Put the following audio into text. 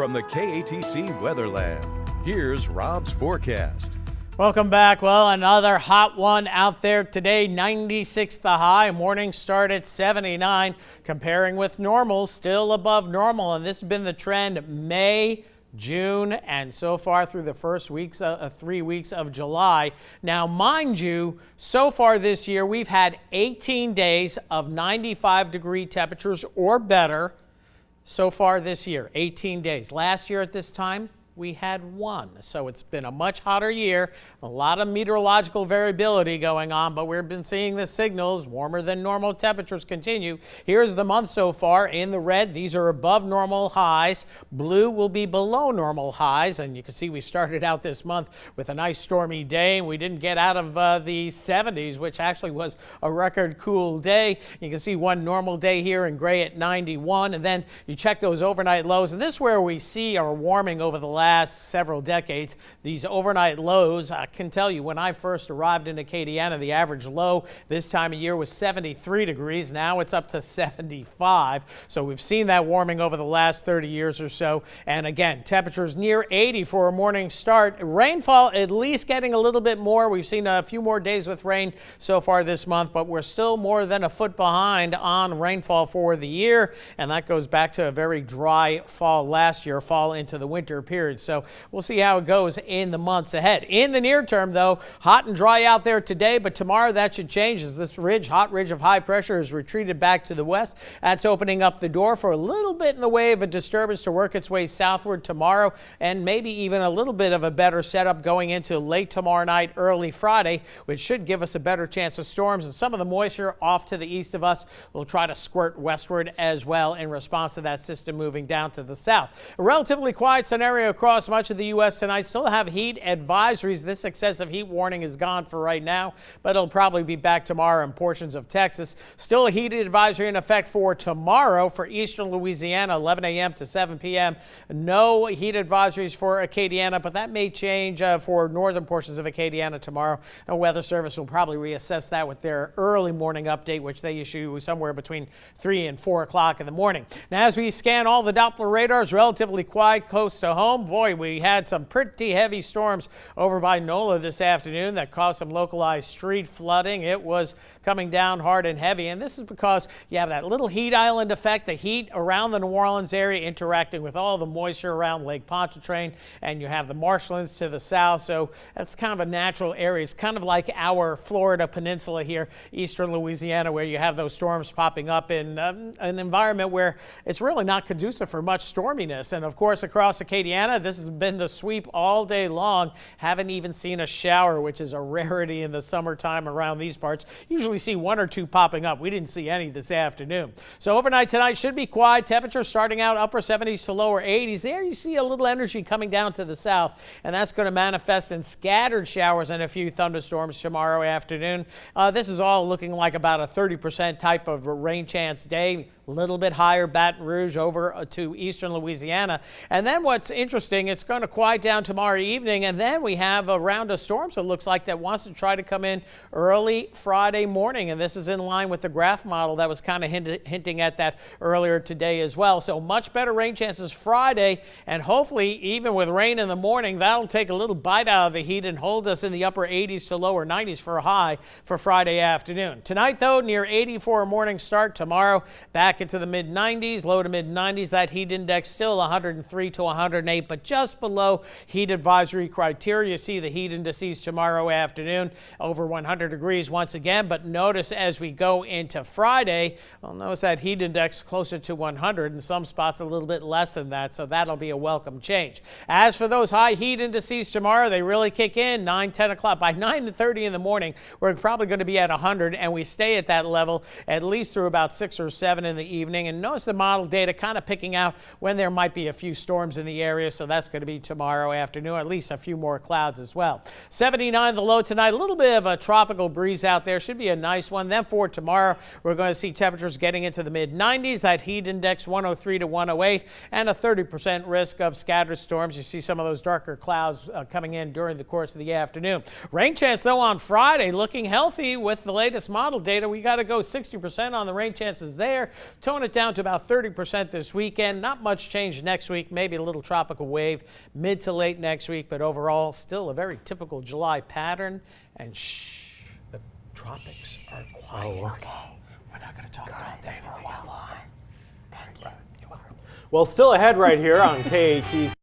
from the KATC Weatherland, here's Rob's forecast. Welcome back. Well, another hot one out there today. 96 the high. Morning start at 79. Comparing with normal, still above normal. And this has been the trend May, June, and so far through the first 3 weeks of July. Now, mind you, so far this year, we've had 18 days of 95-degree temperatures or better. So far this year, 18 days. Last year at this time, we had one. So it's been a much hotter year, a lot of meteorological variability going on, but we've been seeing the signals. Warmer than normal temperatures continue. Here's the month so far in the red. These are above normal highs. Blue will be below normal highs, and you can see we started out this month with a nice stormy day, and we didn't get out of the 70s, which actually was a record cool day. You can see one normal day here in gray at 91, and then you check those overnight lows, and this is where we see our warming over the last several decades. These overnight lows, I can tell you, when I first arrived in Acadiana, the average low this time of year was 73 degrees. Now it's up to 75. So we've seen that warming over the last 30 years or so. And again, temperatures near 80 for a morning start. Rainfall at least getting a little bit more. We've seen a few more days with rain so far this month, but we're still more than a foot behind on rainfall for the year. And that goes back to a very dry fall last year, fall into the winter period. So we'll see how it goes in the months ahead. In the near term, though, hot and dry out there today, but tomorrow that should change as this hot ridge of high pressure is retreated back to the west. That's opening up the door for a little bit in the way of a disturbance to work its way southward tomorrow, and maybe even a little bit of a better setup going into late tomorrow night, early Friday, which should give us a better chance of storms, and some of the moisture off to the east of us will try to squirt westward as well in response to that system moving down to the south. A relatively quiet scenario across much of the U.S. tonight. Still have heat advisories. This excessive heat warning is gone for right now, but it'll probably be back tomorrow in portions of Texas. Still a heat advisory in effect for tomorrow for eastern Louisiana, 11 a.m. to 7 p.m. No heat advisories for Acadiana, but that may change for northern portions of Acadiana tomorrow. And Weather Service will probably reassess that with their early morning update, which they issue somewhere between 3 and 4 o'clock in the morning. Now, as we scan all the Doppler radars, relatively quiet close to home. Boy, we had some pretty heavy storms over by NOLA this afternoon that caused some localized street flooding. It was coming down hard and heavy, and this is because you have that little heat island effect, the heat around the New Orleans area interacting with all the moisture around Lake Pontchartrain, and you have the marshlands to the south, so that's kind of a natural area. It's kind of like our Florida peninsula here, eastern Louisiana, where you have those storms popping up in an environment where it's really not conducive for much storminess. And of course, across Acadiana, this has been the sweep all day long. Haven't even seen a shower, which is a rarity in the summertime around these parts. Usually see one or two popping up. We didn't see any this afternoon. So overnight tonight should be quiet. Temperature starting out upper 70s to lower 80s. There you see a little energy coming down to the south, and that's going to manifest in scattered showers and a few thunderstorms tomorrow afternoon. This is all looking like about a 30% type of rain chance day. A little bit higher Baton Rouge over to eastern Louisiana. And then what's interesting, it's going to quiet down tomorrow evening, and then we have a round of storms, it looks like, that wants to try to come in early Friday morning. And this is in line with the graph model that was kind of hinting at that earlier today as well. So much better rain chances Friday, and hopefully even with rain in the morning, that'll take a little bite out of the heat and hold us in the upper 80s to lower 90s for a high for Friday afternoon. Tonight, though, near 80 for a morning start. Tomorrow, back into the mid 90s, low to mid 90s. That heat index still 103 to 108, but just below heat advisory criteria. You see the heat indices tomorrow afternoon over 100 degrees once again. But notice as we go into Friday, well, notice that heat index closer to 100, in some spots a little bit less than that. So that'll be a welcome change. As for those high heat indices tomorrow, they really kick in 9, 10 o'clock. By 9:30 in the morning, we're probably going to be at 100, and we stay at that level at least through about 6 or 7 in the evening. And notice the model data kind of picking out when there might be a few storms in the area, so that's going to be tomorrow afternoon, at least a few more clouds as well. 79 the low tonight, a little bit of a tropical breeze out there. Should be a nice one. Then for tomorrow, we're going to see temperatures getting into the mid-90s. That heat index 103 to 108 and a 30% risk of scattered storms. You see some of those darker clouds coming in during the course of the afternoon. Rain chance, though, on Friday looking healthy with the latest model data. We got to go 60% on the rain chances there. Tone it down to about 30% this weekend. Not much change next week. Maybe a little tropical wave mid to late next week, but overall still a very typical July pattern. And shh, the tropics are quiet. Oh, okay. We're not going to talk about anything else. Well, still ahead right here on KATC.